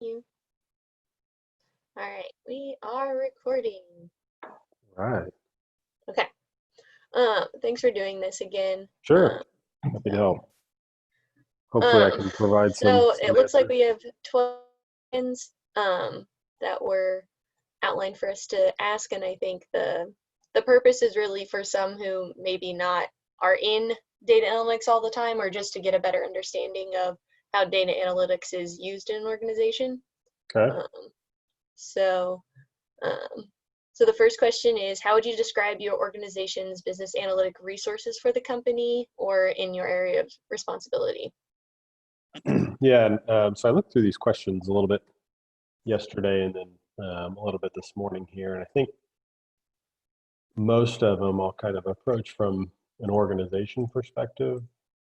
You. All right, we are recording. Right. Okay. Thanks for doing this again. Sure. Happy to So, help. Hopefully I um, can provide some so it looks like answers. we have 12 questions that were outlined for us to ask, and I think the purpose is really for some who maybe not are in data analytics all the time, or just to get a better understanding of how data analytics is used in an organization. Okay. Um, so Um, so the first question is, how would you describe your organization's business analytic resources for the company or in your area of responsibility? Yeah. And, so I looked through these questions a little bit yesterday and then a little bit this morning here. And I think most of them I'll kind of approach from an organization perspective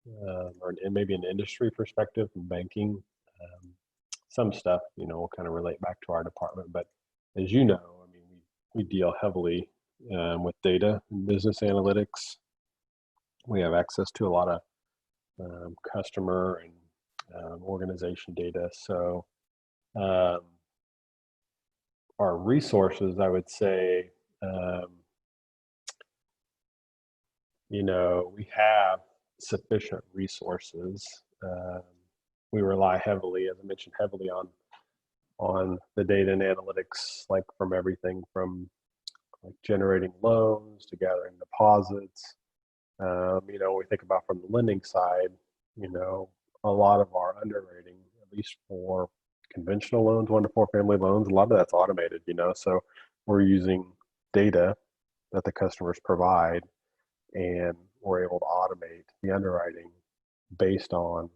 or and maybe an industry perspective from banking. Um, some stuff, will kind of relate back to our department. But as you know, I mean, we deal heavily with data and business analytics. We have access to a lot of customer and organization data. So um, our resources, I would say, um, we have sufficient resources. We rely heavily, as I mentioned, heavily on the data and analytics, like from everything from like generating loans to gathering deposits. We think about from the lending side, a lot of our underwriting, at least for conventional loans, 1 to 4 family loans, a lot of that's automated, so we're using data that the customers provide and we're able to automate the underwriting based on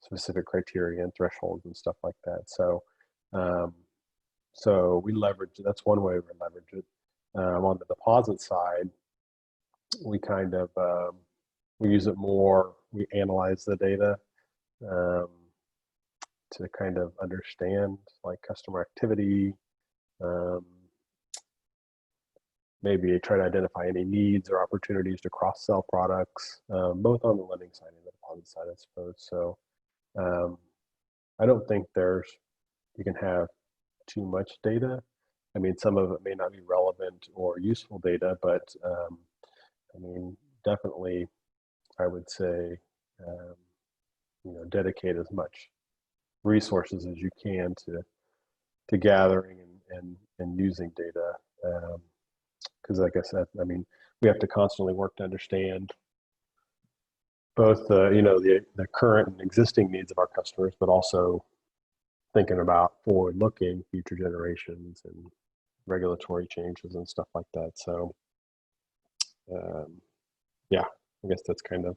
specific criteria and thresholds and stuff like that. Um, so we leverage, that's one way we leverage it. On the deposit side, we kind of, we use it more, we analyze the data um, to kind of understand like customer activity, um, maybe try to identify any needs or opportunities to cross-sell products, both on the lending side and the deposit side, I suppose. So um, I don't think you can have too much data. I mean, some of it may not be relevant or useful data, but I mean, definitely I would say, dedicate as much resources as you can to gathering and using data. Because like I said, I mean, we have to constantly work to understand both the current and existing needs of our customers, but also thinking about forward-looking future generations and regulatory changes and stuff like that. So, yeah, I guess that's kind of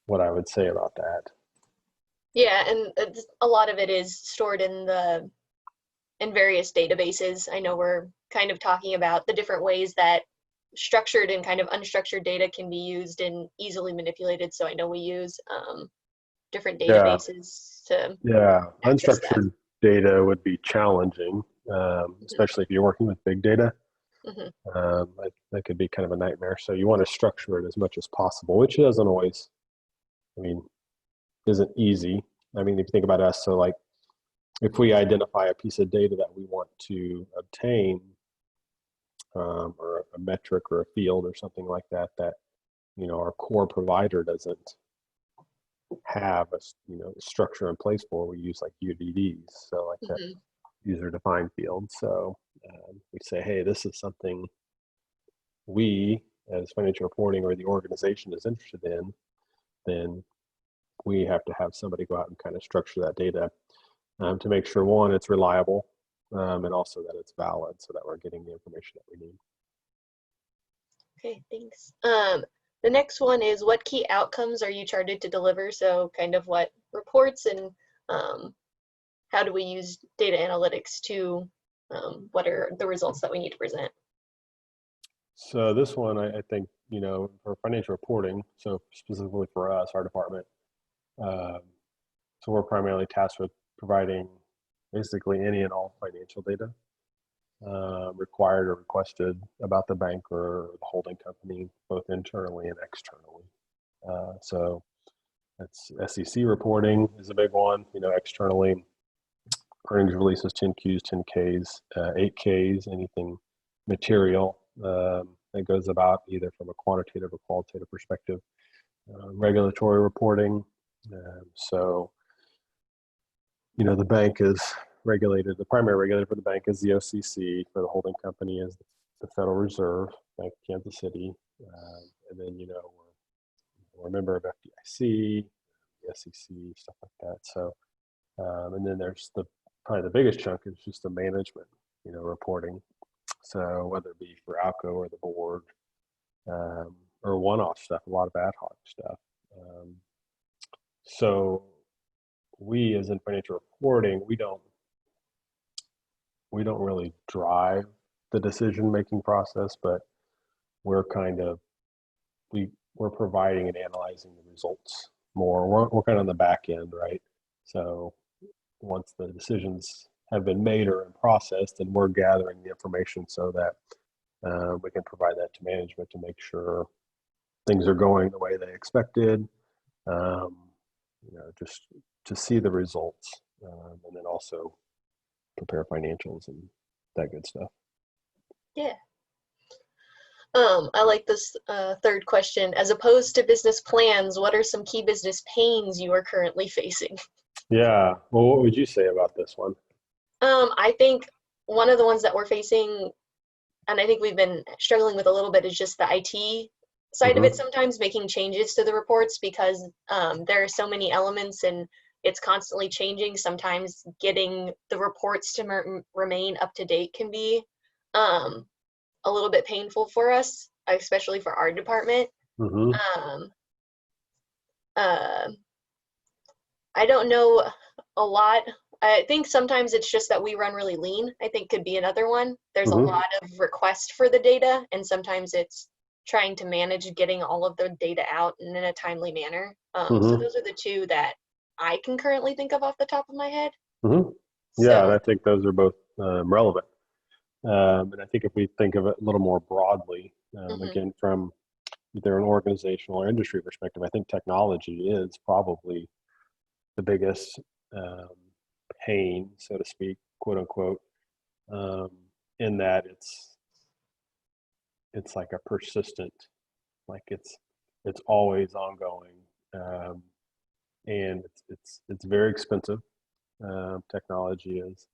what I would say about that. Yeah, and a lot of it is stored in various databases. I know we're kind of talking about the different ways that structured and kind of unstructured data can be used and easily manipulated. So I know we use different Yeah, databases to yeah. access that. Unstructured data would be challenging, especially if you're working with big data. Mm-hmm. That could be kind of a nightmare. So you want to structure it as much as possible, which doesn't always, I mean, isn't easy. I mean, if you think about us, so like if we identify a piece of data that we want to obtain, or a metric or a field or something like that, our core provider doesn't have a structure in place for, we use like UDDs, so like that Mm-hmm. user defined field. So we say, hey, this is something we as financial reporting or the organization is interested in, then we have to have somebody go out and kind of structure that data to make sure, one, it's reliable, and also that it's valid so that we're getting the information that we need. Okay, thanks. The next one is, what key outcomes are you chartered to deliver? So kind of what reports and um, how do we use data analytics to, what are the results that we need to present? So this one, I think, for financial reporting, so specifically for us, our department, um, so we're primarily tasked with providing basically any and all financial data required or requested about the bank or the holding company, both internally and externally. So That's SEC reporting is a big one, externally. Earnings releases, 10Qs, 10Ks, 8Ks, anything material that goes about either from a quantitative or qualitative perspective. Regulatory reporting. So, the bank is regulated. The primary regulator for the bank is the OCC. For the holding company is the Federal Reserve, Bank of Kansas City. And then, we're a member of FDIC, the SEC, stuff like that. So, and then there's probably the biggest chunk is just the management, reporting. So whether it be for ALCO or the board, or one-off stuff, a lot of ad hoc stuff. So we, as in financial reporting, we don't really drive the decision-making process, but we're we're providing and analyzing the results more. We're kind of on the back end, right? So once the decisions have been made or in process, then we're gathering the information so that we can provide that to management to make sure things are going the way they expected. Just to see the results, and then also prepare financials and that good stuff. Yeah. I like this third question. As opposed to business plans, what are some key business pains you are currently facing? Yeah. Well, what would you say about this one? I think one of the ones that we're facing, and I think we've been struggling with a little bit, is just the IT side of it sometimes, making changes to the reports because there are so many elements and it's constantly changing. Sometimes getting the reports to remain up to date can be a little bit painful for us, especially for our department. Um, uh, I don't know a lot. I think sometimes it's just that we run really lean, I think could be another one. There's a lot of requests for the data, and sometimes it's trying to manage getting all of the data out and in a timely manner. So those are the two that I can currently think of off the top of my head. Yeah, and I think those are both relevant. And I think if we think of it a little more broadly, again, from either an organizational or industry perspective, I think technology is probably the biggest pain, so to speak, quote unquote, in that it's like a persistent, like it's always ongoing, and it's very expensive. Technology is.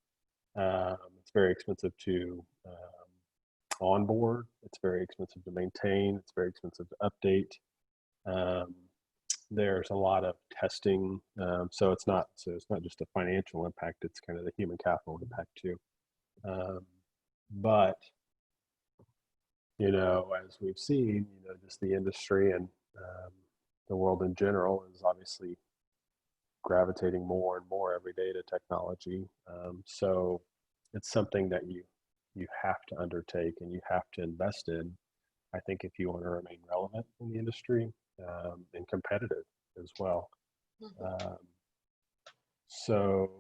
It's very expensive to onboard. It's very expensive to maintain. It's very expensive to update. There's a lot of testing, so it's not just a financial impact. It's kind of the human capital impact too. But as we've seen, just the industry and the world in general is obviously gravitating more and more every day to technology. So it's something that you have to undertake and you have to invest in, I think, if you want to remain relevant in the industry, and competitive as well. So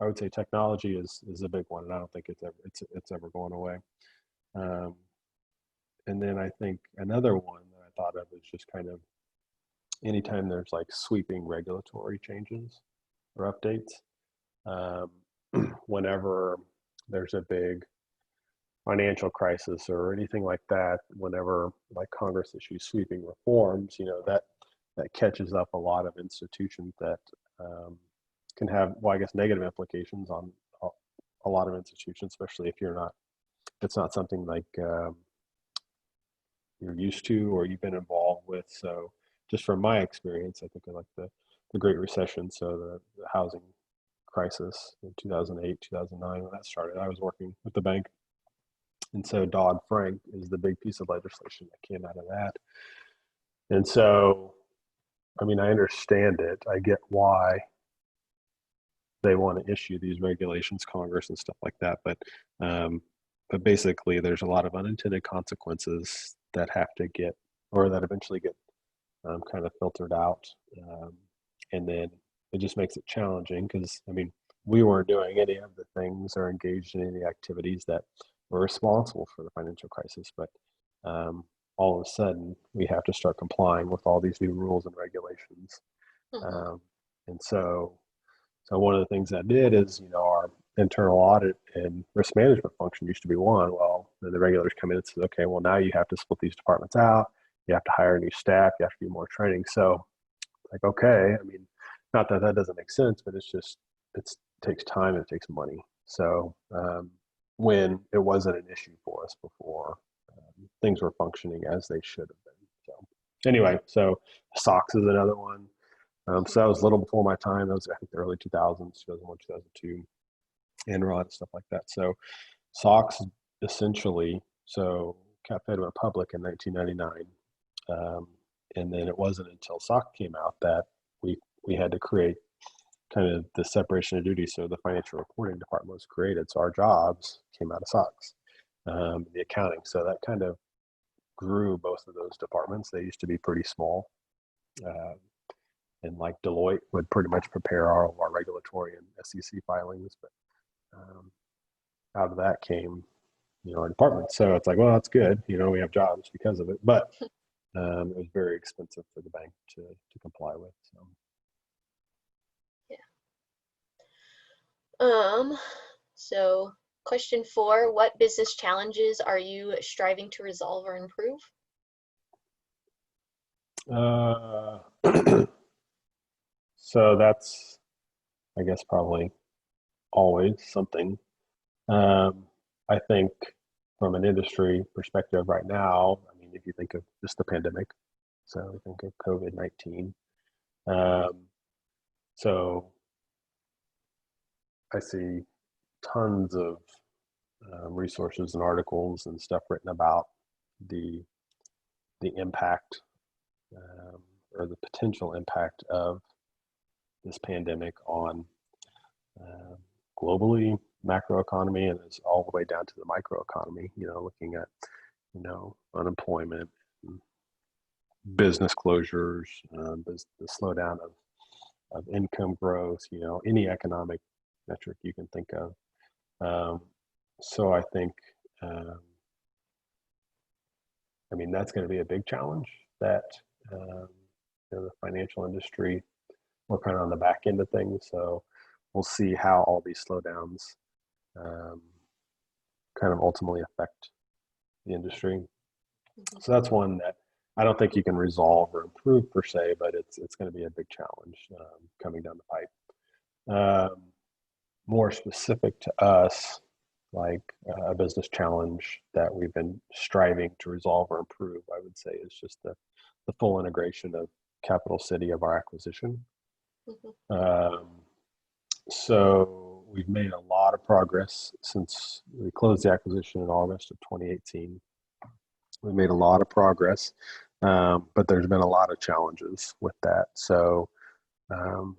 I would say technology is a big one, and I don't think it's ever going away. And then I think another one that I thought of is just kind of anytime there's like sweeping regulatory changes or updates, whenever there's a big financial crisis or anything like that, whenever like Congress issues sweeping reforms, that catches up a lot of institutions that can have, well, I guess, negative implications on a lot of institutions, especially if it's not something like you're used to or you've been involved with. So just from my experience, I think of like the Great Recession, so the housing crisis in 2008, 2009, when that started, I was working with the bank. And so Dodd-Frank is the big piece of legislation that came out of that. And so, I mean, I understand it. I get why they want to issue these regulations, Congress and stuff like that. But basically, there's a lot of unintended consequences that have to get, or that eventually get kind of filtered out. And then it just makes it challenging because, I mean, we weren't doing any of the things or engaged in any activities that were responsible for the financial crisis. But all of a sudden, we have to start complying with all these new rules and regulations. Mhm. And so one of the things that did is, our internal audit and risk management function used to be one. Well, then the regulators come in and says, okay, well, now you have to split these departments out. You have to hire new staff. You have to do more training. So, like, okay, I mean, not that that doesn't make sense, but it takes time and it takes money. So when it wasn't an issue for us before, things were functioning as they should have been. So anyway, so SOX is another one. So that was a little before my time. That was, I think, the early 2000s, 2001, 2002, Enron and stuff like that. So SOX essentially, so CapFed went public in 1999. Um, and then it wasn't until SOX came out that we had to create kind of the separation of duties. So the financial reporting department was created. So our jobs came out of SOX, the accounting. So that kind of grew both of those departments. They used to be pretty small. Uh, and like Deloitte would pretty much prepare all of our regulatory and SEC filings. But out of that came, our department. So it's like, well, that's good. We have jobs because of it. But it was very expensive for the bank to comply with. So. Yeah. Um, so question 4, what business challenges are you striving to resolve or improve? Uh, so that's, I guess, probably always something. Um, I think from an industry perspective right now, I mean, if you think of just the pandemic, so think of COVID-19. Um, so I see tons of resources and articles and stuff written about the the impact um, or the potential impact of this pandemic on uh, globally macroeconomy, and it's all the way down to the microeconomy. Looking at unemployment, business closures, the slowdown of income growth. Any economic metric you can think of. So I think, um, I mean, that's going to be a big challenge that um, the financial industry, we're kind of on the back end of things. So we'll see how all these slowdowns um, kind of ultimately affect the industry. Mhm. So that's one that I don't think you can resolve or improve per se, but it's going to be a big challenge coming down the pipe. More specific to us, like a business challenge that we've been striving to resolve or improve, I would say, is just the full integration of Capital City of our acquisition. Mhm. Um, so we've made a lot of progress since we closed the acquisition in August of 2018. We made a lot of progress, but there's been a lot of challenges with that. So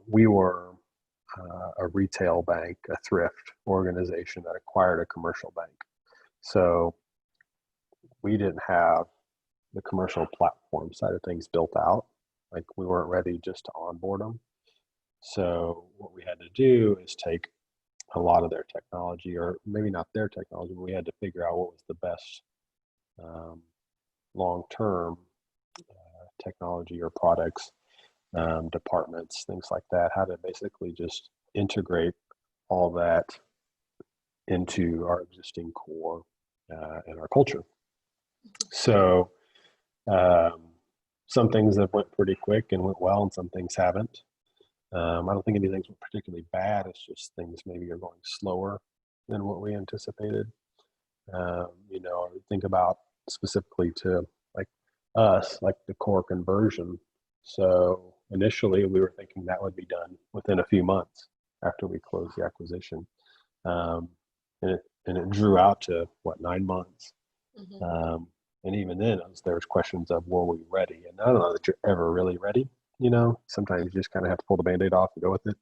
we were a retail bank, a thrift organization that acquired a commercial bank. So we didn't have the commercial platform side of things built out. Like we weren't ready just to onboard them. So what we had to do is take a lot of their technology, or maybe not their technology, but we had to figure out what was the best um, long-term technology or products, departments, things like that, how to basically just integrate all that into our existing core and our culture. So um, some things have went pretty quick and went well, and some things haven't. I don't think anything's particularly bad. It's just things maybe are going slower than what we anticipated. Think about specifically to like us, like the core conversion. So initially, we were thinking that would be done within a few months after we closed the acquisition, um, and it drew out to what, 9 months. Mhm. Um, and even then, there was questions of were we ready? And I don't know that you're ever really ready. Sometimes you just kind of have to pull the band-aid off and go with it.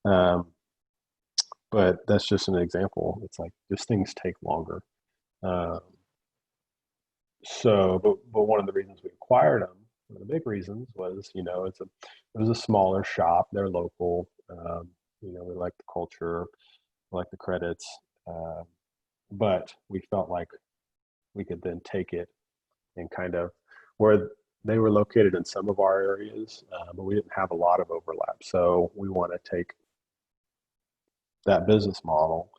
Um, but that's just an example. It's like just things take longer. Um, but one of the reasons we acquired them, one of the big reasons was, it was a smaller shop. They're local. We like the culture, we like the credits, uh, but we felt like we could then take it and kind of where they were located in some of our areas, but we didn't have a lot of overlap. So we want to take that business model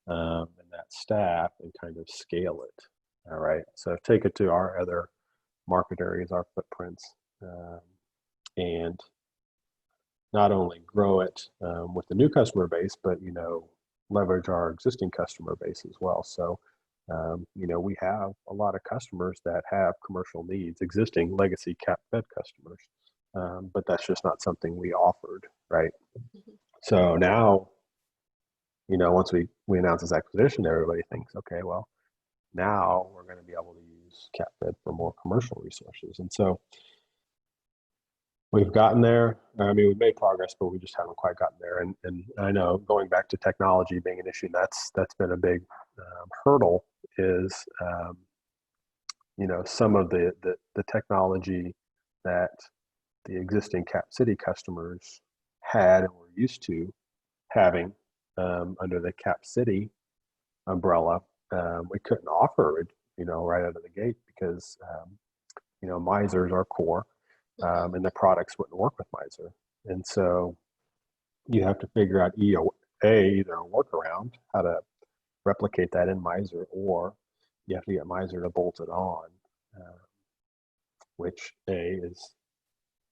and that staff and kind of scale it. All right. So take it to our other market areas, our footprints, and not only grow it with the new customer base, but leverage our existing customer base as well. So we have a lot of customers that have commercial needs, existing legacy cap fed customers, but that's just not something we offered, right? Mhm. So now, once we announce this acquisition, everybody thinks, okay, well, now we're going to be able to use cap fed for more commercial resources, and so we've gotten there. I mean, we've made progress, but we just haven't quite gotten there. And I know, going back to technology being an issue, that's been a big hurdle. Is some of the technology that the existing Cap City customers had and were used to having under the Cap City umbrella, we couldn't offer it, right out of the gate because Miser's our core, Mhm. and the products wouldn't work with Miser. And so you have to figure out either a workaround, how to replicate that in Miser, or you have to get Miser to bolt it on, uh, which A is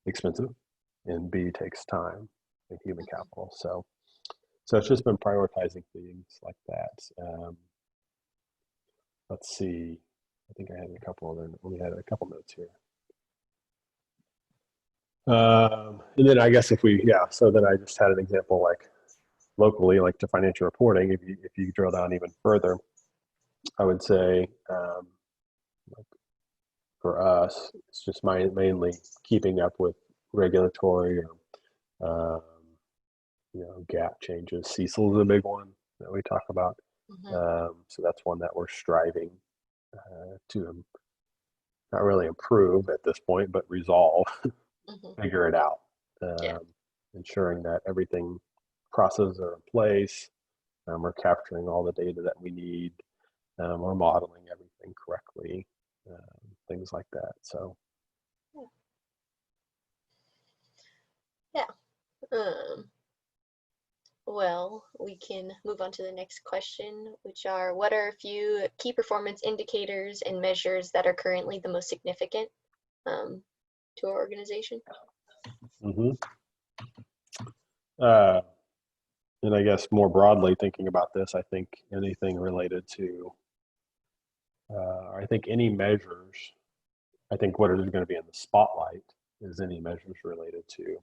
expensive and B takes time and human Mhm. capital. So it's just been prioritizing things like that. Let's see. I think I had a couple other. We had a couple notes here. And then I guess so then I just had an example like locally, like to financial reporting. If you drill down even further, I would say like for us, it's just mainly keeping up with regulatory or gap changes. CECL is a big one that we talk about. Mhm. So that's one that we're striving to not really improve at this point, but resolve, Mhm. figure it out, Yeah. ensuring that everything processes are in place. We're capturing all the data that we need. We're modeling everything correctly, things like that. So, Yeah. Um, well, we can move on to the next question, which are what are a few key performance indicators and measures that are currently the most significant um, to our organization? hmm uh, and I guess more broadly thinking about this, I think anything related to, I think any measures, I think what is going to be in the spotlight is any measures related to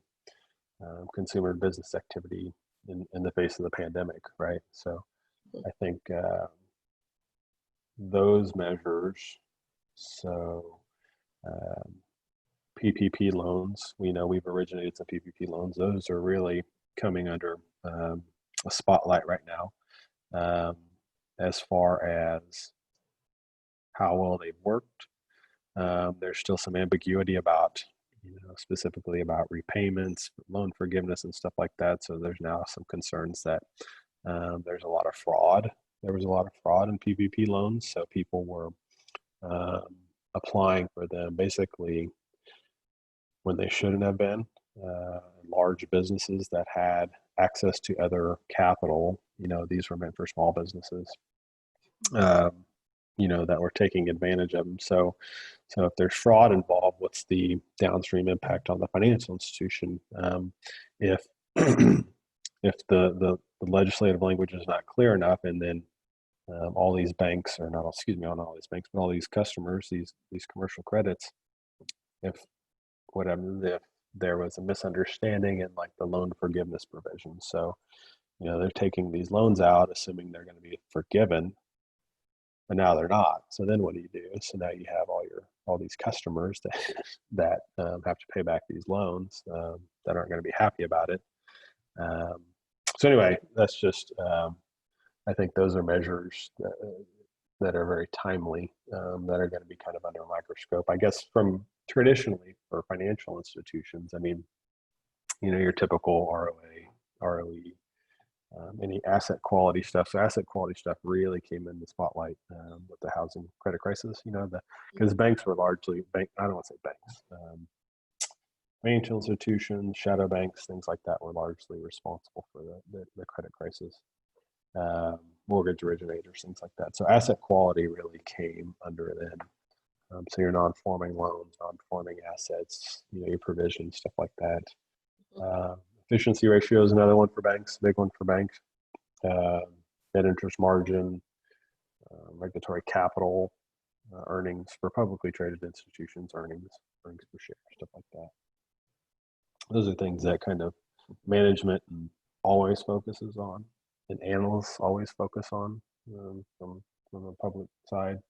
consumer business activity in the face of the pandemic, right? So Mhm. I think those measures, so um, PPP loans, we know we've originated some PPP loans. Those are really coming under a spotlight right now, as far as how well they've worked. There's still some ambiguity about, specifically about repayments, loan forgiveness, and stuff like that. So there's now some concerns that there's a lot of fraud. There was a lot of fraud in PPP loans. So people were um, applying for them basically when they shouldn't have been. Large businesses that had access to other capital, these were meant for small businesses. Um, that were taking advantage of them. So if there's fraud involved, what's the downstream impact on the financial institution? If if the legislative language is not clear enough, and then all these banks, or not, excuse me, not all these banks, but all these customers, these commercial credits, if if there was a misunderstanding in like the loan forgiveness provisions, so they're taking these loans out assuming they're going to be forgiven, but now they're not. So then what do you do? So now you have all these customers that have to pay back these loans, that aren't going to be happy about it. Um, so anyway, that's just I think those are measures that are very timely, that are going to be kind of under a microscope. I guess from traditionally for financial institutions, I mean, your typical ROA, ROE, any asset quality stuff. So asset quality stuff really came in the spotlight with the housing credit crisis. Because banks were largely I don't want to say banks. Financial institutions, shadow banks, things like that were largely responsible for the credit crisis. Mortgage originators, things like that. So asset quality really came under then. So your non-performing loans, non-performing assets, your provision, stuff like that. Efficiency ratio is another one for banks, big one for banks. Net interest margin, regulatory capital, earnings for publicly traded institutions, earnings per share, stuff like that. Those are things that kind of management always focuses on, and analysts always focus on from the public side,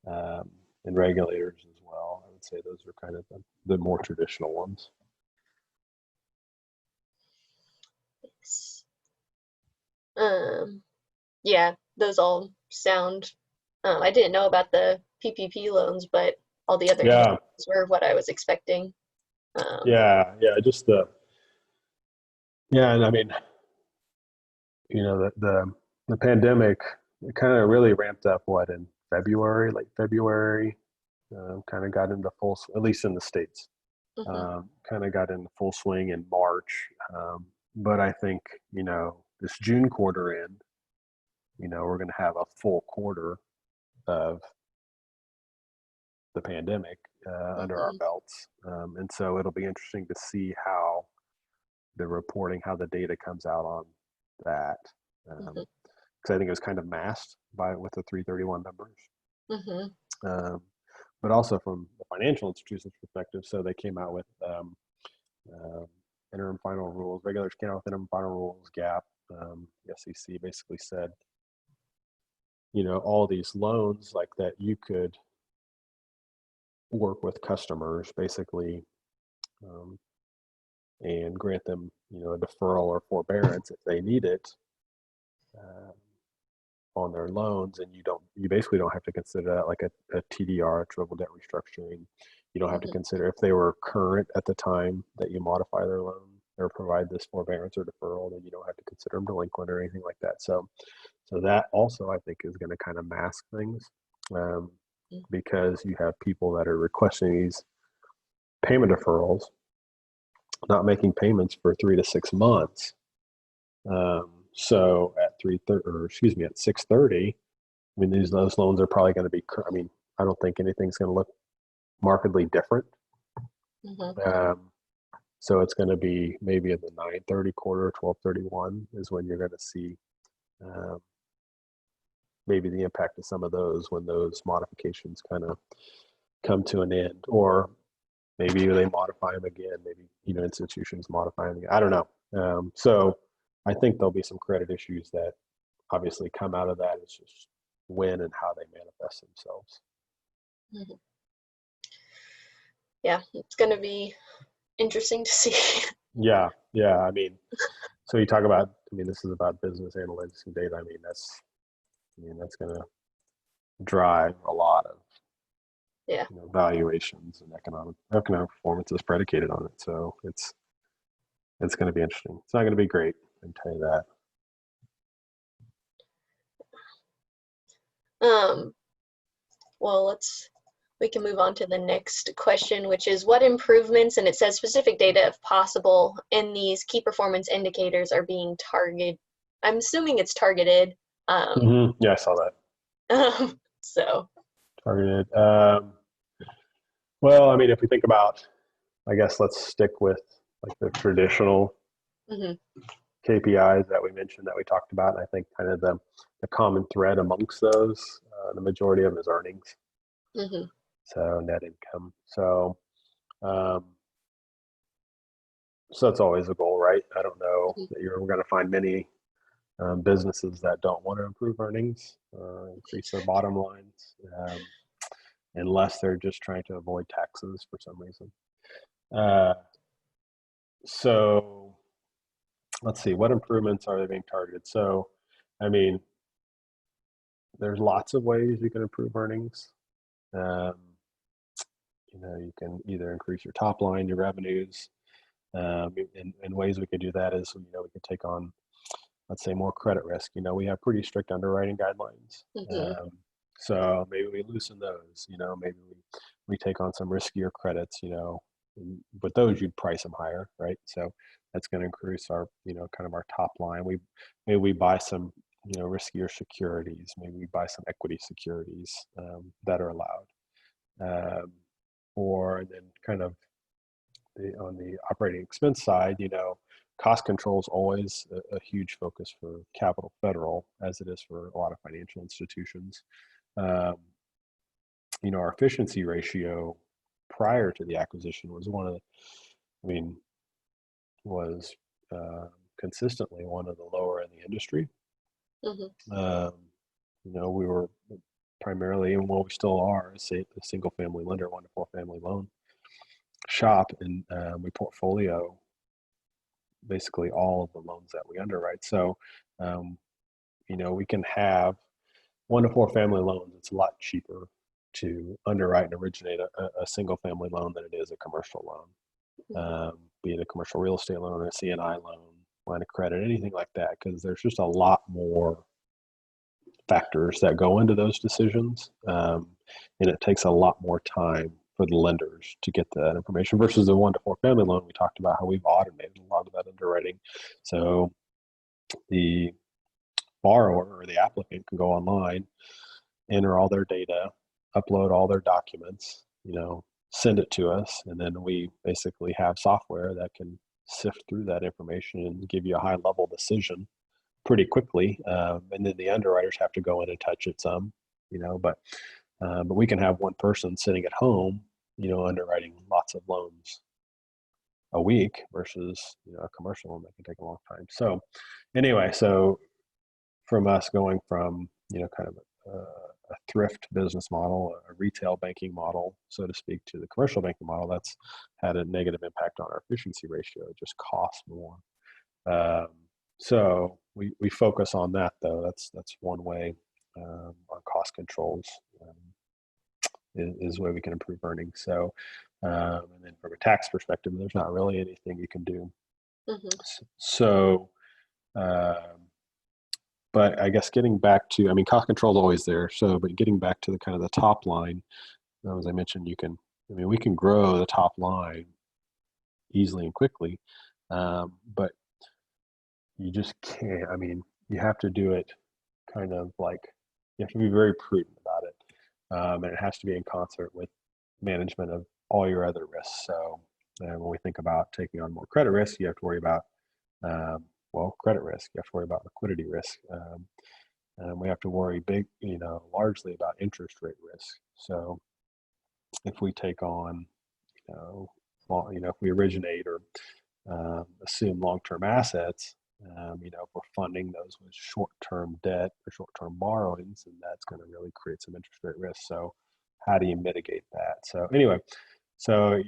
and regulators as well. I would say those are kind of the more traditional ones. Yeah, those all sound. I didn't know about the PPP loans, but all the other indicators were what I was expecting. And I mean, the pandemic, it kind of really ramped up in February, late February, kind of got into full, at least in the States, kind of got into full swing in March. But I think, this June quarter end, we're going to have a full quarter of the pandemic under our belts. And so it'll be interesting to see how the reporting, how the data comes out on that. Because I think it was kind of masked with the 331 numbers. But also from the financial institutions perspective, so they came out with interim final rules. Regulators came out with interim final rules, GAAP. The SEC basically said, all these loans like that, you could work with customers basically and grant them, a deferral or forbearance if they need it on their loans. And you basically don't have to consider that like a TDR, a trouble debt restructuring. You don't have to consider if they were current at the time that you modify their loan or provide this forbearance or deferral, then you don't have to consider them delinquent or anything like that. So that also, I think, is going to kind of mask things because you have people that are requesting these payment deferrals, not making payments for 3 to 6 months. So at 6:30, I mean, those loans are probably going to be. I mean, I don't think anything's going to look markedly different. So it's going to be maybe in the 9:30 quarter, 12:31 is when you're going to see maybe the impact of some of those when those modifications kind of come to an end, or maybe they modify them again. Maybe institutions modify them again. I don't know. So I think there'll be some credit issues that obviously come out of that. It's just when and how they manifest themselves. Yeah, it's going to be interesting to see. Yeah. I mean, so you talk about. I mean, this is about business analytics and data. I mean, that's going to drive a lot of valuations and economic performance is predicated on it. So it's going to be interesting. It's not going to be great, I can tell you that. Well, we can move on to the next question, which is what improvements, and it says specific data if possible, in these key performance indicators are being targeted. I'm assuming it's targeted. Yeah, I saw that. So targeted. Well, I mean, if we think about, I guess let's stick with like the traditional KPIs that we mentioned, that we talked about. And I think kind of the common thread amongst those, the majority of them is earnings. So net income. So that's always a goal, right? I don't know that you're going to find many businesses that don't want to improve earnings, increase their bottom lines, unless they're just trying to avoid taxes for some reason. So let's see, what improvements are they being targeted? So, I mean, there's lots of ways you can improve earnings. You can either increase your top line, your revenues. And ways we could do that is, we could take on let's say more credit risk, we have pretty strict underwriting guidelines. Hmm. So maybe we loosen those, maybe we take on some riskier credits, but those you'd price them higher, right? So that's going to increase our, kind of our top line. Maybe we buy some, riskier securities. Maybe we buy some equity securities that are allowed. Or then kind of on the operating expense side, cost control is always a huge focus for Capital Federal, as it is for a lot of financial institutions. Um, our efficiency ratio prior to the acquisition was was consistently one of the lower in the industry. Hmm. Um, we were primarily, and well, we still are, a single family lender, 1 to 4 family loan shop, and we portfolio basically all of the loans that we underwrite. So, um, we can have 1 to 4 family loans. It's a lot cheaper to underwrite and originate a single family loan than it is a commercial loan, Hmm. be it a commercial real estate loan or a CNI loan, line of credit, anything like that, because there's just a lot more factors that go into those decisions. And it takes a lot more time for the lenders to get that information versus the 1 to 4 family loan. We talked about how we've automated a lot of that underwriting. So the borrower or the applicant can go online, enter all their data, upload all their documents, send it to us, and then we basically have software that can sift through that information and give you a high level decision pretty quickly. And then the underwriters have to go in and touch it some, but we can have one person sitting at home, underwriting lots of loans a week versus a commercial loan that can take a long time. So anyway, so from us going from kind of a thrift business model, a retail banking model, so to speak, to the commercial banking model, that's had a negative impact on our efficiency ratio. It just costs more. Um, so we focus on that, though. That's one way on cost controls is where we can improve earnings. So and then from a tax perspective, there's not really anything you can do. Hmm. So but I guess getting back to, cost control is always there. So, but getting back to the kind of the top line, as I mentioned, we can grow the top line easily and quickly, but you just can't. You have to do it kind of like, you have to be very prudent about it. And it has to be in concert with management of all your other risks. So, when we think about taking on more credit risk, you have to worry about, credit risk. You have to worry about liquidity risk. And we have to worry largely about interest rate risk. So if we take on, if we originate or assume long-term assets, if we're funding those with short-term debt or short-term borrowings, and that's going to really create some interest rate risk. So how do you mitigate that? So anyway, so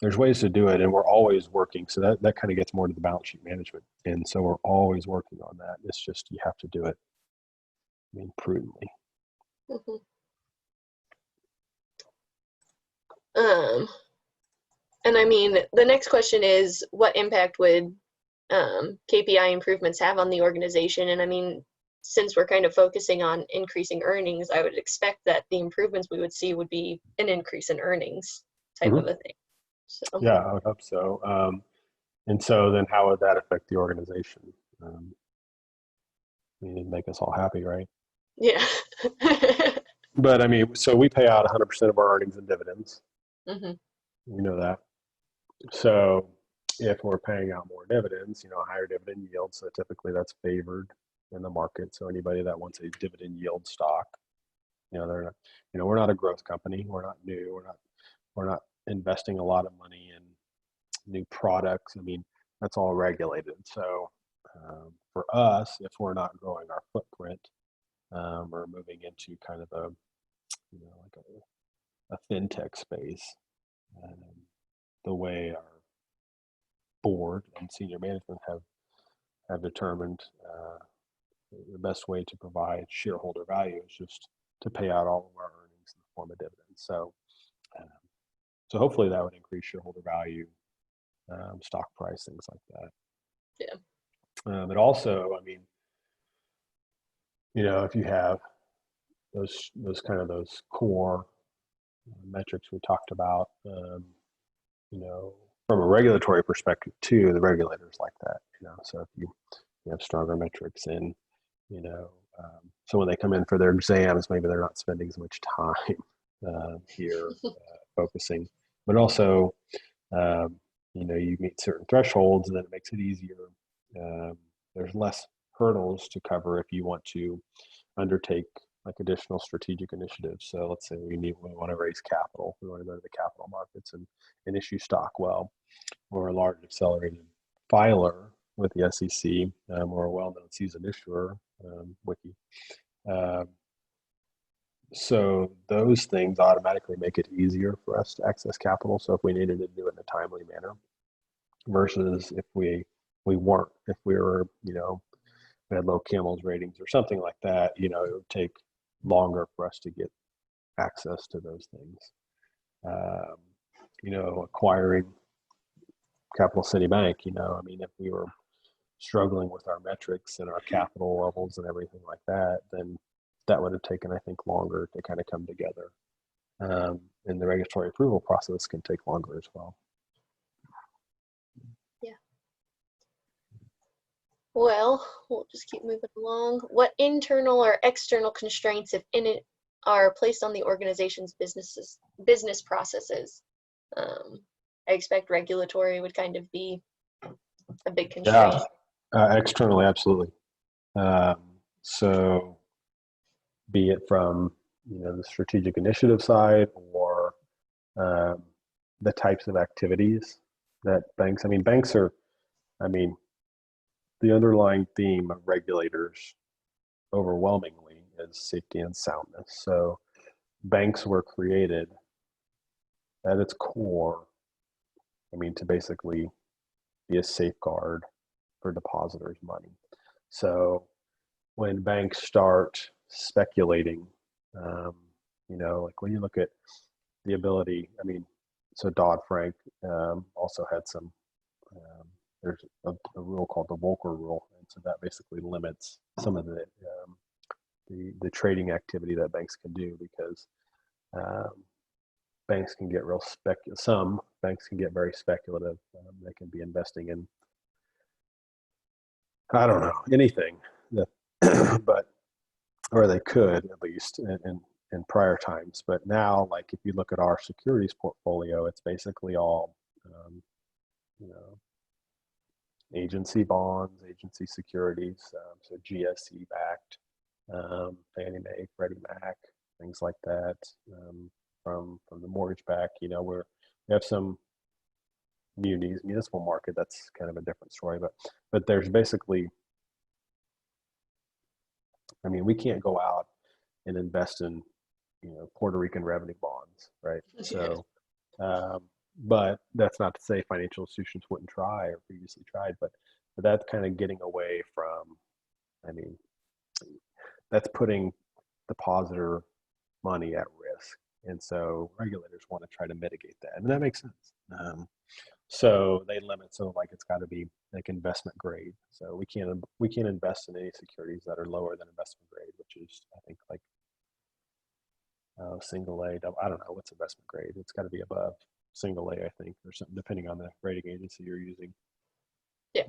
there's ways to do it, and we're always working. So that kind of gets more to the balance sheet management, and so we're always working on that. It's just you have to do it, prudently. Hmm. Um, and the next question is, what impact would KPI improvements have on the organization? And since we're kind of focusing on increasing earnings, I would expect that the improvements we would see would be an increase in earnings type of Mm-hmm. a thing. So, Yeah, I would hope so. And so then how would that affect the organization? Um, it'd make us all happy, right? yeah. But so we pay out 100% of our earnings in dividends. Hmm. You know that. So if we're paying out more dividends, higher dividend yields, so typically that's favored in the market. So anybody that wants a dividend yield stock, they're not, we're not a growth company. We're not new. We're not investing a lot of money in new products. That's all regulated. So for us, if we're not growing our footprint, or moving into kind of like a fintech space, um, the way our board and senior management have determined the best way to provide shareholder value is just to pay out all of our earnings in the form of dividends. Um, so hopefully that would increase shareholder value, stock price, things like that. Yeah. It also, I mean, if you have those core metrics we talked about, from a regulatory perspective too, the regulators like that, so if you have stronger metrics in, so when they come in for their exams, maybe they're not spending as much time here focusing, but also, you meet certain thresholds and then it makes it easier. There's less hurdles to cover if you want to undertake like additional strategic initiatives. So let's say we want to raise capital. We want to go to the capital markets and issue stock. Well, we're a large accelerated filer with the SEC. We're a well-known seasoned issuer, wiki. So those things automatically make it easier for us to access capital. So if we needed to do it in a timely manner, versus if we weren't, if we were, we had low Camels ratings or something like that, it would take longer for us to get access to those things. Acquiring Capital City Bank, if we were struggling with our metrics and our capital levels and everything like that, then that would have taken, I think, longer to kind of come together. And the regulatory approval process can take longer as well. Yeah. Well, we'll just keep moving along. What internal or external constraints, if any, are placed on the organization's business processes? I expect regulatory would kind of be a big constraint. Yeah, externally, absolutely. So be it from the strategic initiative side or the types of activities that banks are, the underlying theme of regulators overwhelmingly is safety and soundness. So banks were created at its core, to basically be a safeguard for depositors' money. So when banks start speculating, like when you look at the ability, so Dodd-Frank also had some, there's a rule called the Volcker Rule, and so that basically limits some of the trading activity that banks can do, because banks can get some banks can get very speculative. They can be investing in, I don't know, anything that, or they could, at least in prior times. But now, like if you look at our securities portfolio, it's basically all, agency bonds, agency securities, so GSE backed, Fannie Mae, Freddie Mac, things like that. From the mortgage back, we have some municipal market. That's kind of a different story, but there's basically, we can't go out and invest in, Puerto Rican revenue bonds, right? So, but that's not to say financial institutions wouldn't try or previously tried, but that's kind of getting away from, that's putting depositor money at risk. And so regulators want to try to mitigate that. And that makes sense. So they limit, so like it's got to be like investment grade. So we can't invest in any securities that are lower than investment grade, which is, I think, like single A, double, I don't know what's investment grade. It's got to be above single A, I think, or something, depending on the rating agency you're using. Yeah.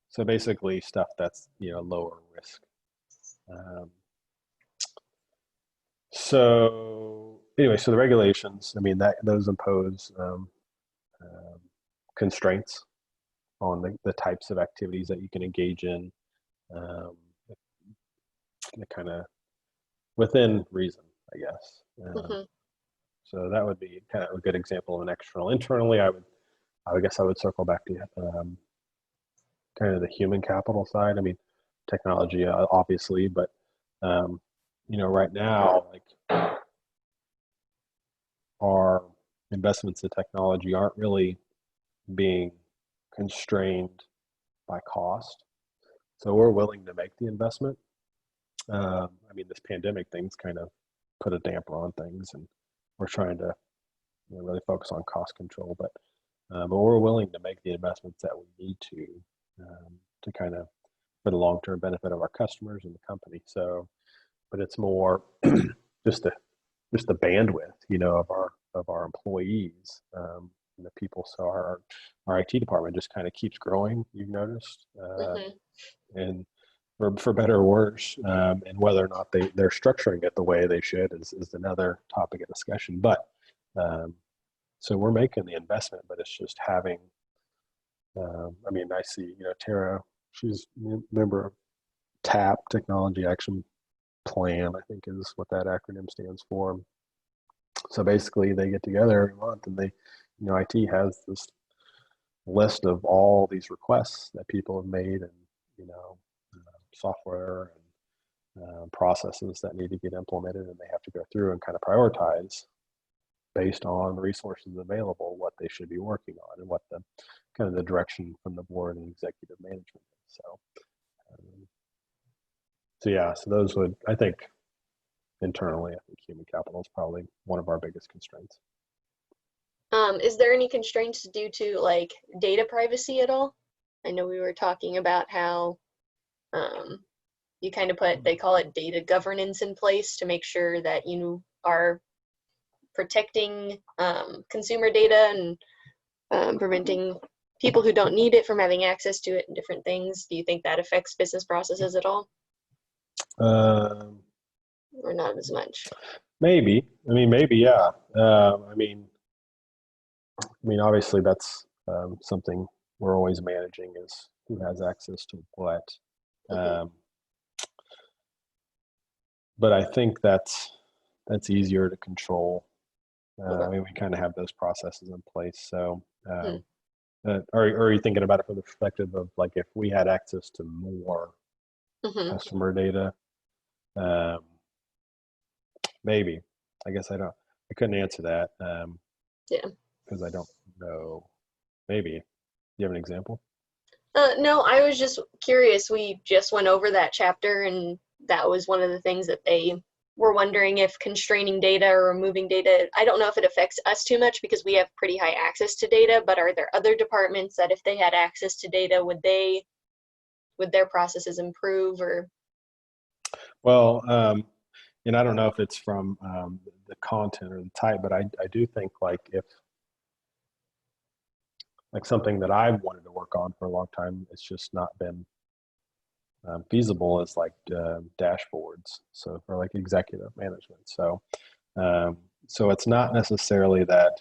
So basically stuff that's, lower risk. So anyway, so the regulations, those impose constraints on the types of activities that you can engage in, kind of within reason, I guess. So that would be kind of a good example of an external. Internally, I guess I would circle back to kind of the human capital side. Technology, obviously, but right now, like our investments in technology aren't really being constrained by cost. So we're willing to make the investment. This pandemic thing's kind of put a damper on things, and we're trying to really focus on cost control. But but we're willing to make the investments that we need to kind of for the long-term benefit of our customers and the company. So, but it's more just the bandwidth, of our employees, and the people. So our IT department just kind of keeps growing. You've noticed, Hmm. and for better or worse, and whether or not they're structuring it the way they should is another topic of discussion. But so we're making the investment, but it's just having. I mean, I see, Tara. She's a member of TAP, Technology Action Plan, I think is what that acronym stands for. So basically, they get together every month, and IT has this list of all these requests that people have made, and software and processes that need to get implemented, and they have to go through and kind of prioritize based on the resources available what they should be working on and what the kind of the direction from the board and executive management is. So yeah, so those would, I think, internally, I think human capital is probably one of our biggest constraints. Is there any constraints due to like data privacy at all? I know we were talking about how you kind of put, they call it data governance in place to make sure that you are protecting consumer data and preventing people who don't need it from having access to it and different things. Do you think that affects business processes at all? Or not as much? Maybe. I mean, maybe, yeah. Obviously, that's something we're always managing is who has access to what. Mm-hmm. But I think that's easier to control. Okay. We kind of have those processes in place. So, Hmm. are you thinking about it from the perspective of like if we had access to more Mm-hmm. customer data? Um, Maybe. I guess I couldn't answer that Yeah. because I don't know. Maybe. Do you have an example? No, I was just curious. We just went over that chapter, and that was one of the things that they were wondering if constraining data or removing data. I don't know if it affects us too much because we have pretty high access to data, but are there other departments that if they had access to data, would their processes improve or? Well, and I don't know if it's from the content or the type, but I do think like if like something that I've wanted to work on for a long time, it's just not been feasible as like dashboards. So for like executive management. So it's not necessarily that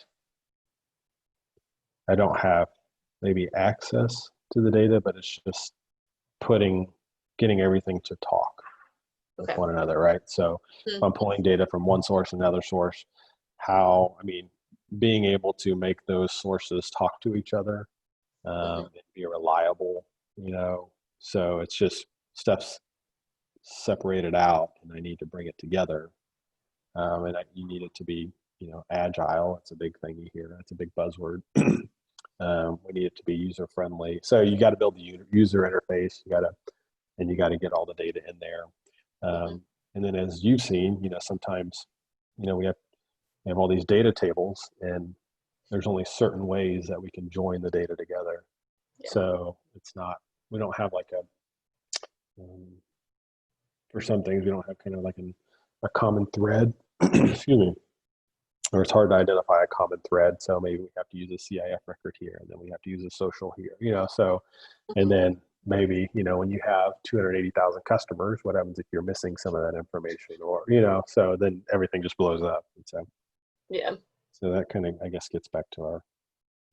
I don't have maybe access to the data, but it's just getting everything to talk with Okay. one another, right? So if I'm pulling data from one source and another source, being able to make those sources talk to each other Mm-hmm. and be reliable, so it's just stuff's separated out and I need to bring it together. You need it to be, agile. It's a big thing you hear. It's a big buzzword. We need it to be user friendly. So you got to build the user interface. You got to get all the data in there. Mm-hmm. And then as you've seen, sometimes, we have all these data tables and there's only certain ways that we can join the data together. Yeah. So we don't have like for some things, we don't have kind of like a common thread, excuse me, or it's hard to identify a common thread. So maybe we have to use a CIF record here, and then we have to use a social here, so, and Mm-hmm. then maybe, when you have 280,000 customers, what happens if you're missing some of that information or, so then everything just blows up. And Yeah. so that kind of, I guess, gets back to our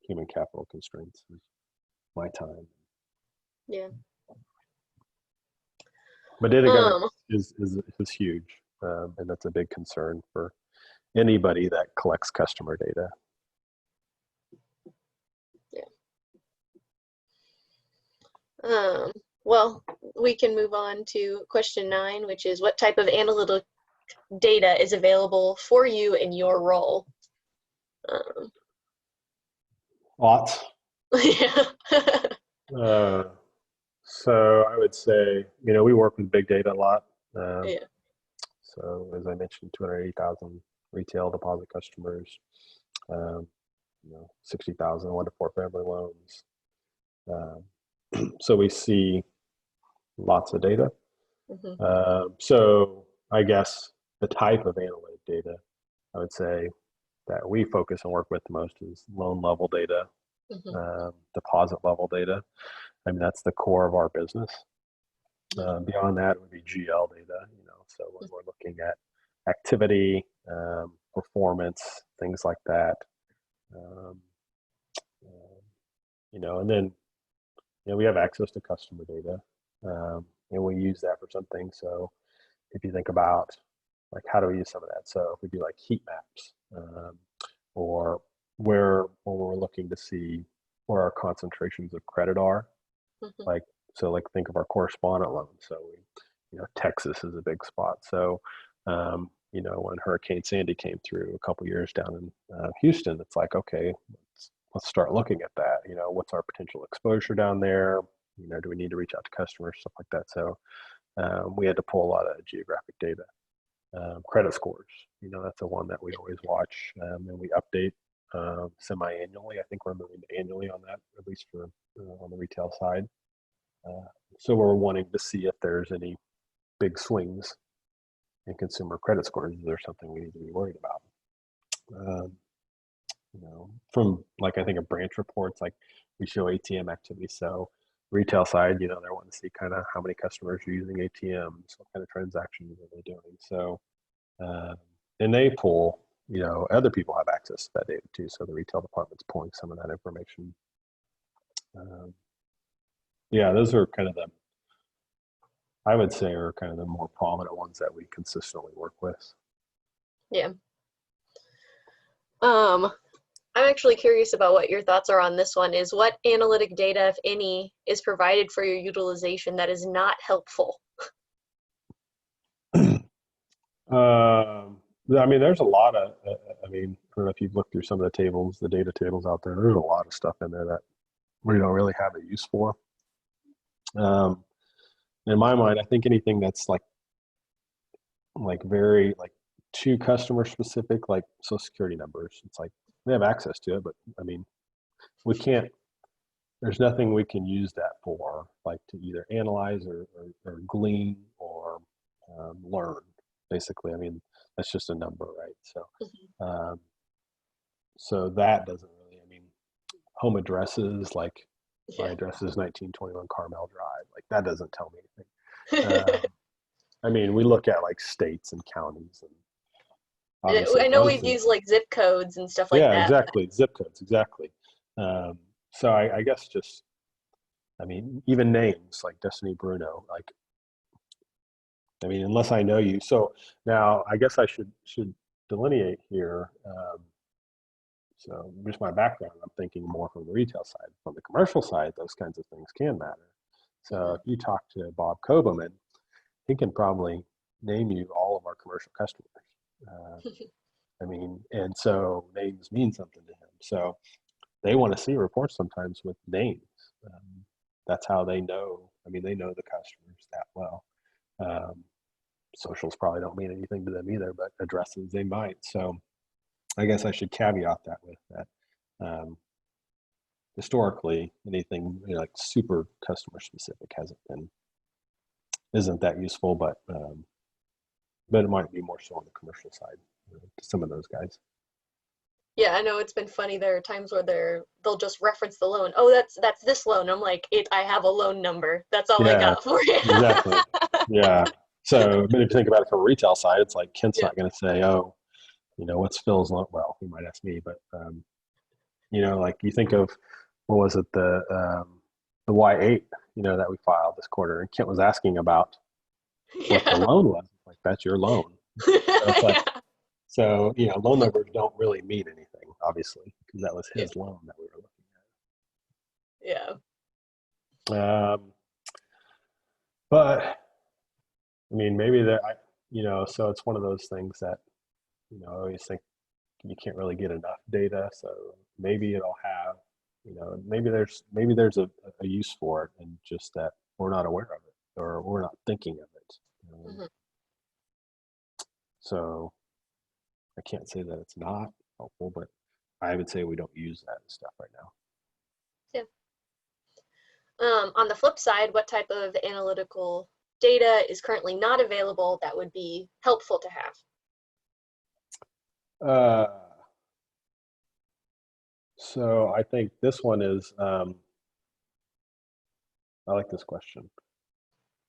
human capital constraints, my time. Yeah. But data governance Um. is huge. And that's a big concern for anybody that collects customer data. Yeah. Well, we can move on to question 9, which is what type of analytical data is available for you in your role? Um, Lots. yeah. Uh, so I would say, we work with big data a lot. Yeah. So as I mentioned, 280,000 retail deposit customers. Um, 60,000 one to four family loans. So we see lots of data. So I guess the type of analytic data I would say that we focus and work with the most is loan level data, deposit level data. I mean, that's the core of our business. Beyond that, it would be GL data, so when we're looking at activity, performance, things like that. And then, we have access to customer data, and we use that for something. So if you think about, like, how do we use some of that? So if we do like heat maps, or when we're looking to see where our concentrations of credit are, like think of our correspondent loans. So Texas is a big spot. So when Hurricane Sandy came through a couple years down in Houston, it's like, okay, let's start looking at that. What's our potential exposure down there? Do we need to reach out to customers, stuff like that? So we had to pull a lot of geographic data. Credit scores, that's the one that we always watch, and we update semi-annually. I think we're moving to annually on that, at least for on the retail side. So we're wanting to see if there's any big swings in consumer credit scores. Is there something we need to be worried about? From, like, I think of branch reports, like we show ATM activity. So retail side, they're wanting to see kind of how many customers are using ATMs, what kind of transactions are they doing. So, and they pull, other people have access to that data too. So the retail department's pulling some of that information. Those are kind of I would say, are kind of the more prominent ones that we consistently work with. Yeah. I'm actually curious about what your thoughts are on this one. Is what analytic data, if any, is provided for your utilization that is not helpful? I mean, there's a lot of, I don't know if you've looked through some of the tables, the data tables out there, there's a lot of stuff in there that we don't really have a use for. In my mind, I think anything that's like very too customer specific, like social security numbers, it's like we have access to it, but I mean, we can't, there's nothing we can use that for, like to either analyze or glean or learn, basically. I mean, that's just a number, right? So, so that doesn't really, I mean, home addresses, like my address is 1921 Carmel Drive, like that doesn't tell me anything. I mean, we look at like states and counties, and obviously I know we've used like zip codes and stuff like that. Yeah, exactly. Zip codes, exactly. So I guess just, I mean, even names like Destiny Bruno, like, I mean, unless I know you. So now I guess I should delineate here. So just my background, I'm thinking more from the retail side. From the commercial side, those kinds of things can matter. So if you talk to Bob Koberman, he can probably name you all of our commercial customers. I mean, and so names mean something to him. So they want to see reports sometimes with names. That's how they know. I mean, they know the customers that well. Socials probably don't mean anything to them either, but addresses they might. So I guess I should caveat that with that. Historically, anything super customer specific isn't that useful, but it might be more so on the commercial side to some of those guys. Yeah, I know it's been funny. There are times where they'll just reference the loan. Oh, that's this loan. I'm like, I have a loan number. That's all I got for you. Exactly. Yeah. So, but if you think about it from a retail side, it's like Kent's not going to say, oh, what's Phil's loan? Well, he might ask me, but like you think of, what was it, the Y8, that we filed this quarter, and Kent was asking about what the loan was. Like, that's your loan. So it's like, so, loan numbers don't really mean anything, obviously, because that was his loan that we were looking at. Yeah. But I mean, maybe that, so it's one of those things that, I always think you can't really get enough data. So maybe it'll have, maybe there's a use for it, and just that we're not aware of it, or we're not thinking of it. So I can't say that it's not helpful, but I would say we don't use that stuff right now. Yeah. On the flip side, what type of analytical data is currently not available that would be helpful to have? So I think this one is, I like this question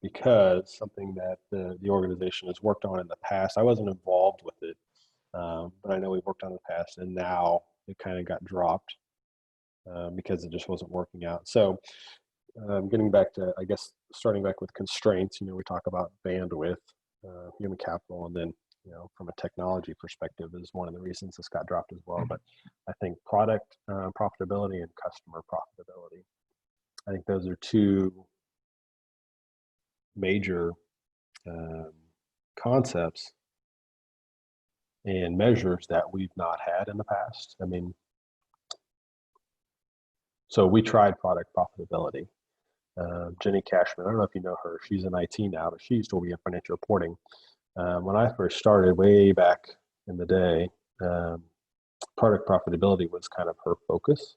because something that the organization has worked on in the past. I wasn't involved with it, but I know we've worked on it in the past, and now it kind of got dropped because it just wasn't working out. So getting back to, I guess, starting back with constraints, we talk about bandwidth, human capital, and then, from a technology perspective is one of the reasons this got dropped as well. But I think product profitability and customer profitability, I think those are two major concepts and measures that we've not had in the past. I mean, so we tried product profitability. Jenny Cashman, I don't know if you know her, she's in IT now, but she used to be in financial reporting. When I first started way back in the day, product profitability was kind of her focus.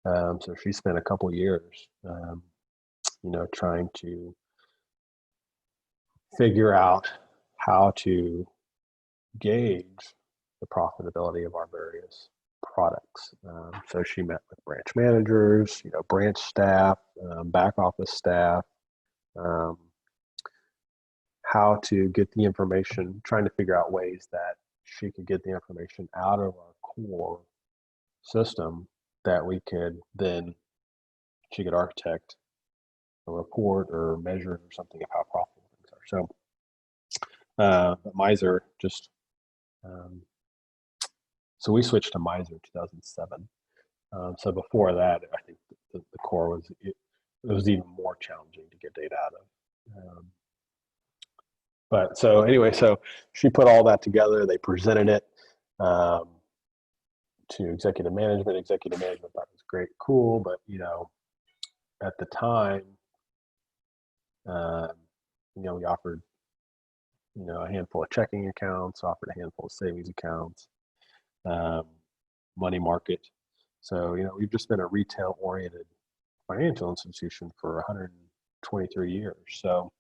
So she spent a couple years, trying to figure out how to gauge the profitability of our various products. So she met with branch managers, branch staff, back office staff, how to get the information, trying to figure out ways that she could get the information out of our core system that we could then, she could architect a report or measure or something of how profitable things are. So Miser just, so we switched to Miser in 2007. So before that, I think the core was, it was even more challenging to get data out of. But so anyway, so she put all that together. They presented it to executive management. Executive management thought it was great, cool, but at the time, we offered a handful of checking accounts, offered a handful of savings accounts, money market. So we've just been a retail-oriented financial institution for 123 years. So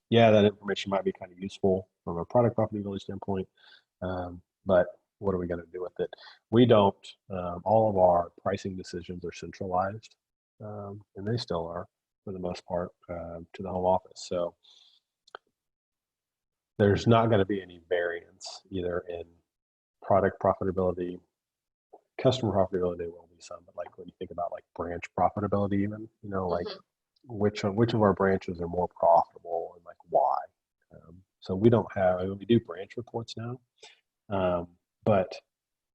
yeah, that information might be kind of useful from a product profitability standpoint, but what are we going to do with it? We don't, all of our pricing decisions are centralized, and they still are for the most part, to the home office. So there's not going to be any variance either in product profitability, customer profitability. There will be some, but like when you think about like branch profitability, even, like which of our branches are more profitable and like why. So we don't have, we do branch reports now, but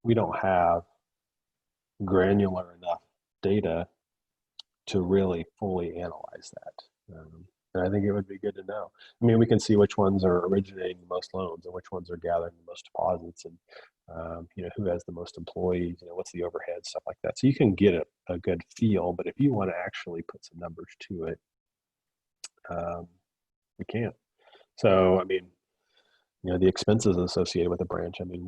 we don't have granular enough data to really fully analyze that. And I think it would be good to know. I mean, we can see which ones are originating the most loans and which ones are gathering the most deposits, and who has the most employees, what's the overhead, stuff like that. So you can get a good feel, but if you want to actually put some numbers to it, we can't. So, I mean, the expenses associated with a branch, I mean,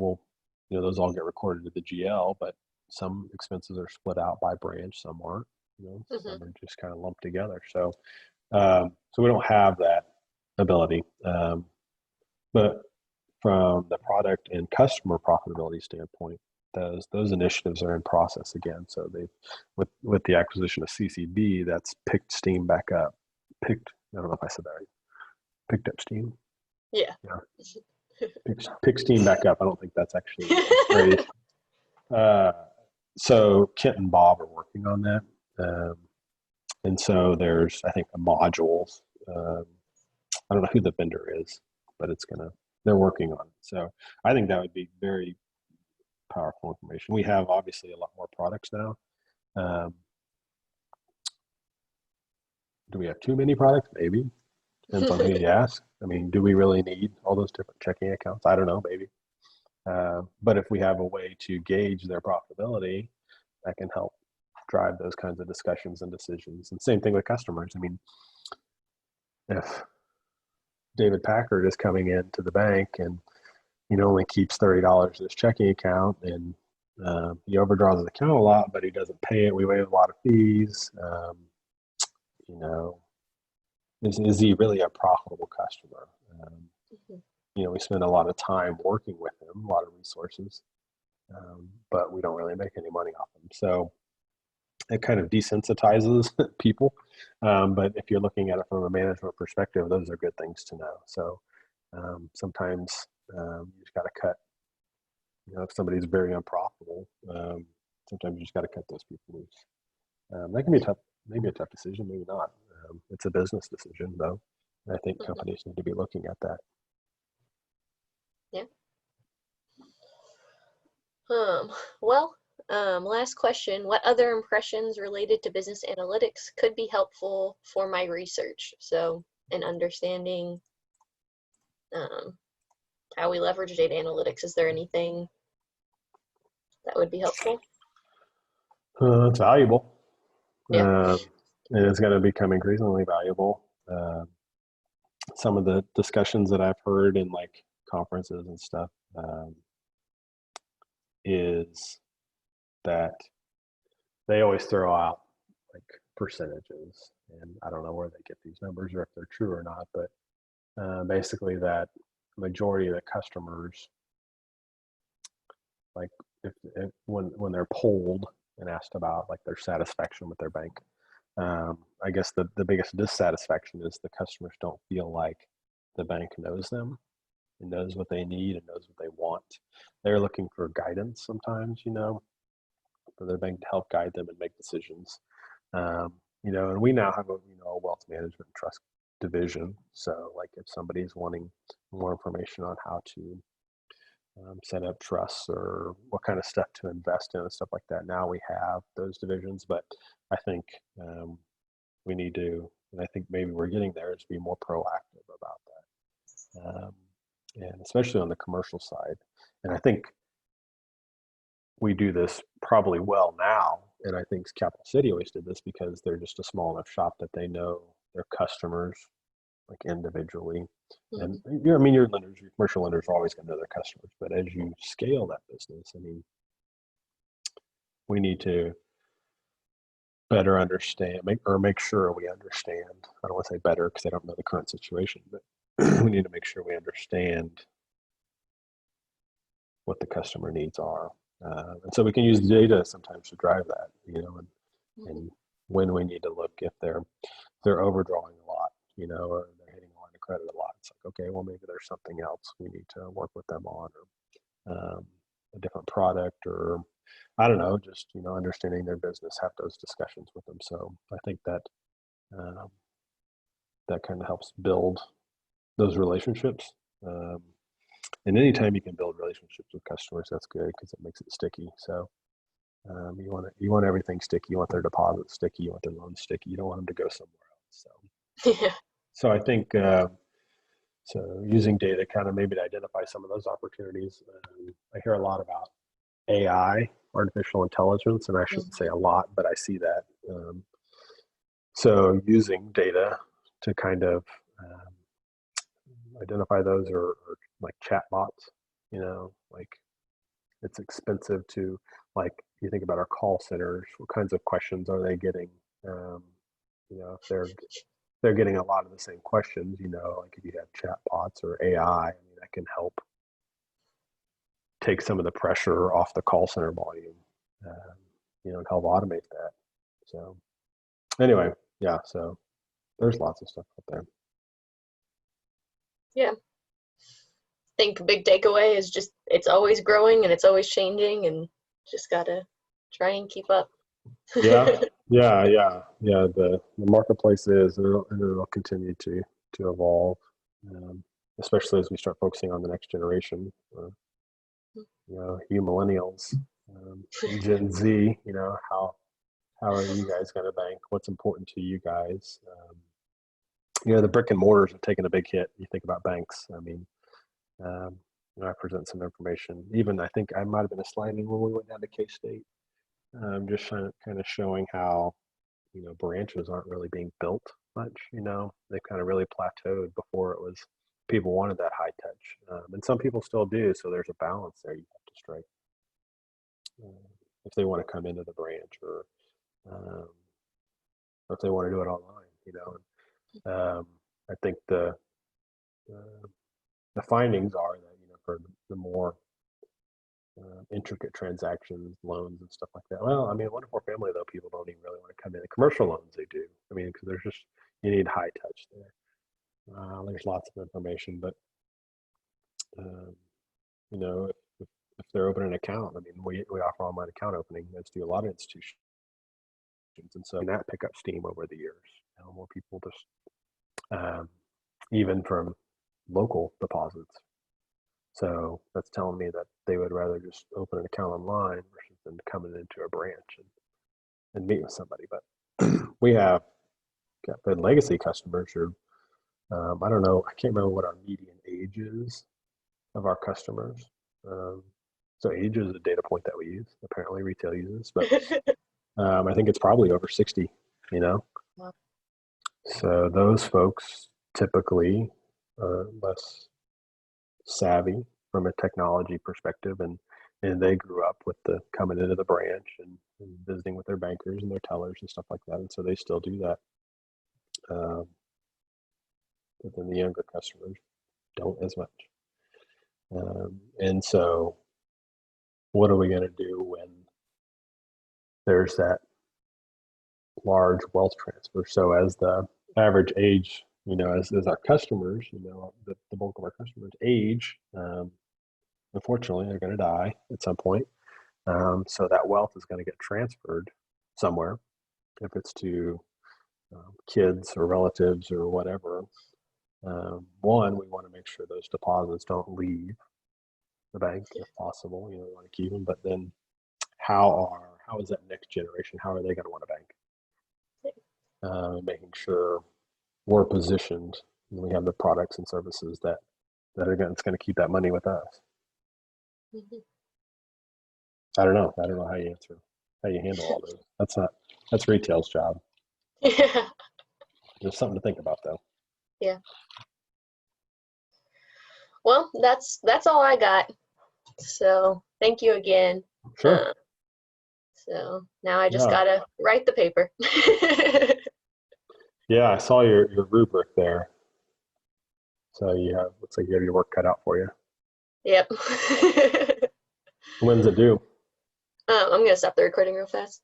those all get recorded to the GL, but some expenses are split out by branch, some aren't, some are just kind of lumped together. So, so we don't have that ability. But from the product and customer profitability standpoint, those initiatives are in process again. So they, with the acquisition of CCB, that's picked steam back up. I don't know if I said that right. Picked up steam. Yeah. Pick steam back up. I don't think that's actually a phrase. So Kent and Bob are working on that. And so there's, I think, the modules. I don't know who the vendor is, but they're working on it. So I think that would be very powerful information. We have obviously a lot more products now. Do we have too many products? Maybe. Depends on who you ask. I mean, do we really need all those different checking accounts? I don't know, maybe. But if we have a way to gauge their profitability, that can help drive those kinds of discussions and decisions. And same thing with customers. I mean, if David Packard is coming into the bank and only keeps $30 in his checking account, and He overdraws his account a lot, but he doesn't pay it. We waive a lot of fees. You know, is he really a profitable customer? Mhm. We spend a lot of time working with him, a lot of resources, but we don't really make any money off him. So it kind of desensitizes people. But if you're looking at it from a management perspective, those are good things to know. So sometimes you just got to cut. If somebody's very unprofitable, sometimes you just got to cut those people loose. That can be tough, maybe a tough decision, maybe not. It's a business decision, though. I think Mhm. companies need to be looking at that. Yeah. Um, well, last question. What other impressions related to business analytics could be helpful for my research? So, in understanding um, how we leverage data analytics, is there anything that would be helpful? It's valuable, Yeah. and it's going to become increasingly valuable. Some of the discussions that I've heard in like conferences and stuff is that they always throw out like percentages, and I don't know where they get these numbers or if they're true or not, but basically that majority of the customers, like if when they're polled and asked about like their satisfaction with their bank, I guess the biggest dissatisfaction is the customers don't feel like the bank knows them and knows what they need and knows what they want. They're looking for guidance sometimes, for their bank to help guide them and make decisions. And we now have a wealth management and trust division. So like if somebody's wanting more information on how to set up trusts or what kind of stuff to invest in and stuff like that, now we have those divisions. But I think we need to, and I think maybe we're getting there, is be more proactive about that, and especially on the commercial side. And I think we do this probably well now. And I think Capital City always did this because they're just a small enough shop that they know their customers like individually. And Mhm. your lenders, your commercial lenders are always going to know their customers. But as you scale that business, we need to better understand, make sure we understand. I don't want to say better because I don't know the current situation, but we need to make sure we understand what the customer needs are. And so we can use data sometimes to drive that, and when we need to look if they're overdrawing a lot, or they're hitting a line of credit a lot. It's like, okay, well maybe there's something else we need to work with them on, or a different product, or I don't know, just understanding their business, have those discussions with them. So I think um, that kind of helps build those relationships. Um, and anytime you can build relationships with customers, that's good because it makes it sticky. So you want everything sticky. You want their deposits sticky. You want their loans sticky. You don't want them to go somewhere else. Yeah. So I think so using data kind of maybe to identify some of those opportunities. I hear a lot about AI, artificial intelligence, and I shouldn't say Mhm. a lot, but I see that. So using data to kind of identify those, or like chat bots, like it's expensive to, like, you think about our call centers, what kinds of questions are they getting? Um, if they're getting a lot of the same questions, like if you have chat bots or AI, that can help take some of the pressure off the call center volume, and help automate that. So anyway, yeah, so there's lots of stuff out there. Yeah. Think big takeaway is just it's always growing and it's always changing and just gotta try and keep up. Yeah, yeah. The marketplace is, and it'll continue to evolve, um, especially as we start focusing on the next generation. You millennials, and Gen Z. How are you guys going to bank? What's important to you guys? The brick and mortars have taken a big hit. You think about banks. Um, I present some information. Even I think I might have been a slide in when we went down to K State. Just kind of showing how branches aren't really being built much. They kind of really plateaued before it was. People wanted that high touch, and some people still do. So there's a balance there you have to strike. if they want to come into the branch, um, or if they want to do it online, I think uh, the findings are that, for the more intricate transactions, loans, and stuff like that. Well, I mean, one to four family though, people don't even really want to come in. The commercial loans they do. I mean, because there's just you need high touch there. There's lots of information, but um, you know, if they're opening an account, I mean, we offer online account opening as do a lot of institutions, and so that pick up steam over the years. More people just even from local deposits. So that's telling me that they would rather just open an account online versus than coming into a branch and meet with somebody. But we have got the legacy customers who I don't know, I can't remember what our median age is of our customers. So age is a data point that we use. Apparently retail uses, but I think it's probably over 60, you know? Wow. So those folks typically are less savvy from a technology perspective, and they grew up with the coming into the branch and visiting with their bankers and their tellers and stuff like that, and so they still do that. But then the younger customers don't as much. And so what are we going to do when there's that large wealth transfer? So as the average age, as our customers, the bulk of our customers age, unfortunately, they're going to die at some point. So that wealth is going to get transferred somewhere, if it's to kids or relatives or whatever. One, we want to make sure those deposits don't leave the bank if possible. We want to keep them, but then how is that next generation? How are they going to want to bank? Making sure we're positioned and we have the products and services that are going to keep that money with us. Mm-hmm. I don't know how you handle all those. That's retail's job. Yeah. There's something to think about though. Yeah. Well, that's all I got. So thank you again. Sure. So now I just Yeah. gotta write the paper. Yeah, I saw your rubric there. So looks like you have your work cut out for you. Yep. When's it due? I'm gonna stop the recording real fast.